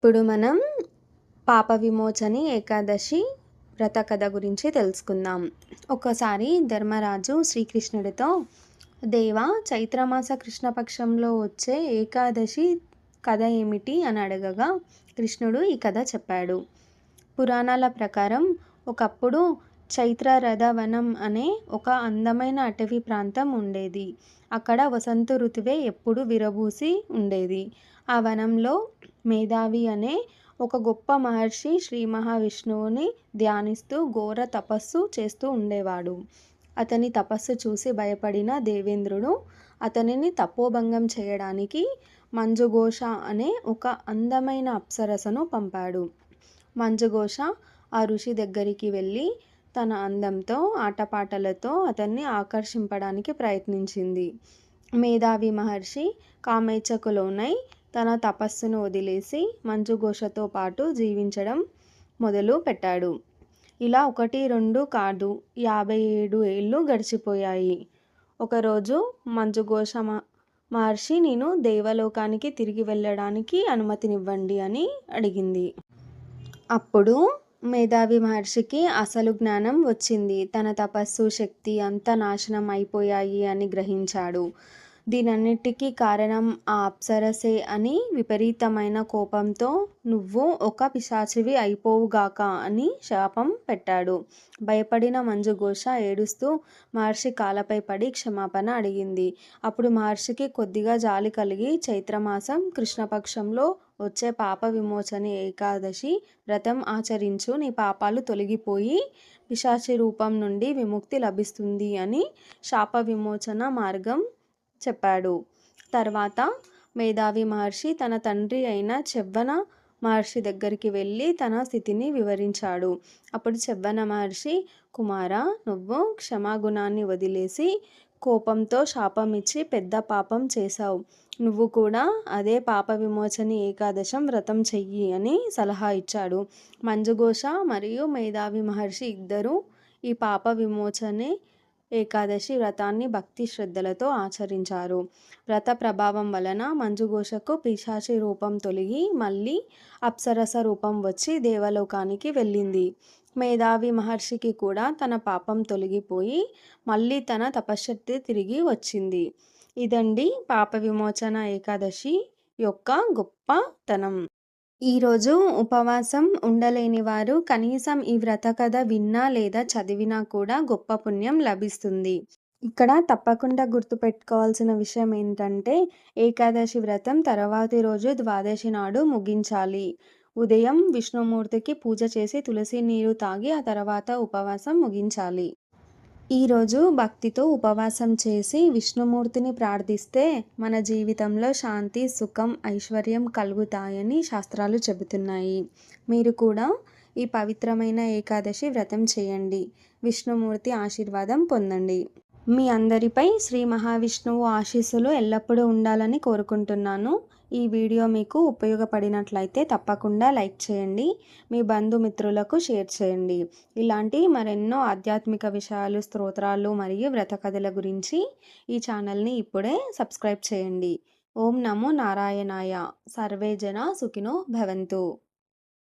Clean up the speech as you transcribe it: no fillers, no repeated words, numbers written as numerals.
ఇప్పుడు మనం పాప విమోచని ఏకాదశి వ్రత కథ గురించి తెలుసుకుందాం. ఒకసారి ధర్మరాజు శ్రీకృష్ణుడితో, దేవా, చైత్రమాస కృష్ణపక్షంలో వచ్చే ఏకాదశి కథ ఏమిటి అని అడగగా కృష్ణుడు ఈ కథ చెప్పాడు. పురాణాల ప్రకారం ఒకప్పుడు చైత్రరథవనం అనే ఒక అందమైన అటవీ ప్రాంతం ఉండేది. అక్కడ వసంత ఋతువే ఎప్పుడు విరబూసి ఉండేది. ఆ వనంలో మేధావి అనే ఒక గొప్ప మహర్షి శ్రీ మహావిష్ణువుని ధ్యానిస్తూ ఘోర తపస్సు చేస్తూ ఉండేవాడు. అతని తపస్సు చూసి భయపడిన దేవేంద్రుడు అతనిని తపోభంగం చేయడానికి మంజుఘోష అనే ఒక అందమైన అప్సరసను పంపాడు. మంజుఘోష ఆ ఋషి దగ్గరికి వెళ్ళి తన అందంతో ఆటపాటలతో అతన్ని ఆకర్షింపడానికి ప్రయత్నించింది. మేధావి మహర్షి కామేచ్ఛకు లోనై తన తపస్సును వదిలేసి మంజుఘోషతో పాటు జీవించడం మొదలు పెట్టాడు. ఇలా 1, 2 కాదు, 57 ఏళ్ళు గడిచిపోయాయి. ఒకరోజు మంజుఘోష మహర్షి, నేను దేవలోకానికి తిరిగి వెళ్ళడానికి అనుమతినివ్వండి అని అడిగింది. అప్పుడు మేధావి మహర్షికి అసలు జ్ఞానం వచ్చింది. తన తపస్సు శక్తి అంతా నాశనం అయిపోయాయి అని గ్రహించాడు. దీనన్నిటికీ కారణం ఆ అప్సరసే అని విపరీతమైన కోపంతో, నువ్వు ఒక పిశాచివి అయిపోవుగాక అని శాపం పెట్టాడు. భయపడిన మంజుఘోష ఏడుస్తూ మహర్షి కాళ్ళపై పడి క్షమాపణ అడిగింది. అప్పుడు మహర్షికి కొద్దిగా జాలి కలిగి, చైత్రమాసం కృష్ణపక్షంలో వచ్చే పాప విమోచని ఏకాదశి వ్రతం ఆచరించు, నీ పాపాలు తొలగిపోయి పిశాచి రూపం నుండి విముక్తి లభిస్తుంది అని శాప విమోచన మార్గం చెప్పాడు. తర్వాత మేధావి మహర్షి తన తండ్రి అయిన చ్యవన మహర్షి దగ్గరికి వెళ్ళి తన స్థితిని వివరించాడు. అప్పుడు చ్యవన మహర్షి, కుమారా, నువ్వు క్షమాగుణాన్ని వదిలేసి కోపంతో శాపం ఇచ్చి పెద్ద పాపం చేశావు. నువ్వు కూడా అదే పాప విమోచని ఏకాదశం వ్రతం చెయ్యి అని సలహా ఇచ్చాడు. మంజుఘోష మరియు మేధావి మహర్షి ఇద్దరూ ఈ పాప విమోచనే ఏకాదశి వ్రతాన్ని భక్తి శ్రద్ధలతో ఆచరించారు. వ్రత ప్రభావం వలన మంజుఘోషకు పిశాచి రూపం తొలగి మళ్ళీ అప్సరస రూపం వచ్చి దేవలోకానికి వెళ్ళింది. మేధావి మహర్షికి కూడా తన పాపం తొలగిపోయి మళ్ళీ తన తపశ్శక్తి తిరిగి వచ్చింది. ఇదండి పాప విమోచన ఏకాదశి యొక్క గొప్పతనం. ఈరోజు ఉపవాసం ఉండలేని వారు కనీసం ఈ వ్రత కథ విన్నా లేదా చదివినా కూడా గొప్ప పుణ్యం లభిస్తుంది. ఇక్కడ తప్పకుండా గుర్తుపెట్టుకోవాల్సిన విషయం ఏంటంటే, ఏకాదశి వ్రతం తర్వాతి రోజు ద్వాదశి నాడు ముగించాలి. ఉదయం విష్ణుమూర్తికి పూజ చేసి తులసి నీరు తాగి ఆ తర్వాత ఉపవాసం ముగించాలి. ఈరోజు భక్తితో ఉపవాసం చేసి విష్ణుమూర్తిని ప్రార్థిస్తే మన జీవితంలో శాంతి, సుఖం, ఐశ్వర్యం కలుగుతాయని శాస్త్రాలు చెబుతున్నాయి. మీరు కూడా ఈ పవిత్రమైన ఏకాదశి వ్రతం చేయండి. విష్ణుమూర్తి ఆశీర్వాదం పొందండి. మీ అందరిపై శ్రీ మహావిష్ణువు ఆశీస్సులు ఎల్లప్పుడూ ఉండాలని కోరుకుంటున్నాను. ఈ వీడియో మీకు ఉపయోగపడినట్లయితే తప్పకుండా లైక్ చేయండి. మీ బంధుమిత్రులకు షేర్ చేయండి. ఇలాంటి మరెన్నో ఆధ్యాత్మిక విషయాలు, స్తోత్రాలు మరియు వ్రత కథల గురించి ఈ ఛానల్ని ఇప్పుడే సబ్స్క్రైబ్ చేయండి. ఓం నమో నారాయణాయ. సర్వే జన సుఖినో భవంతు.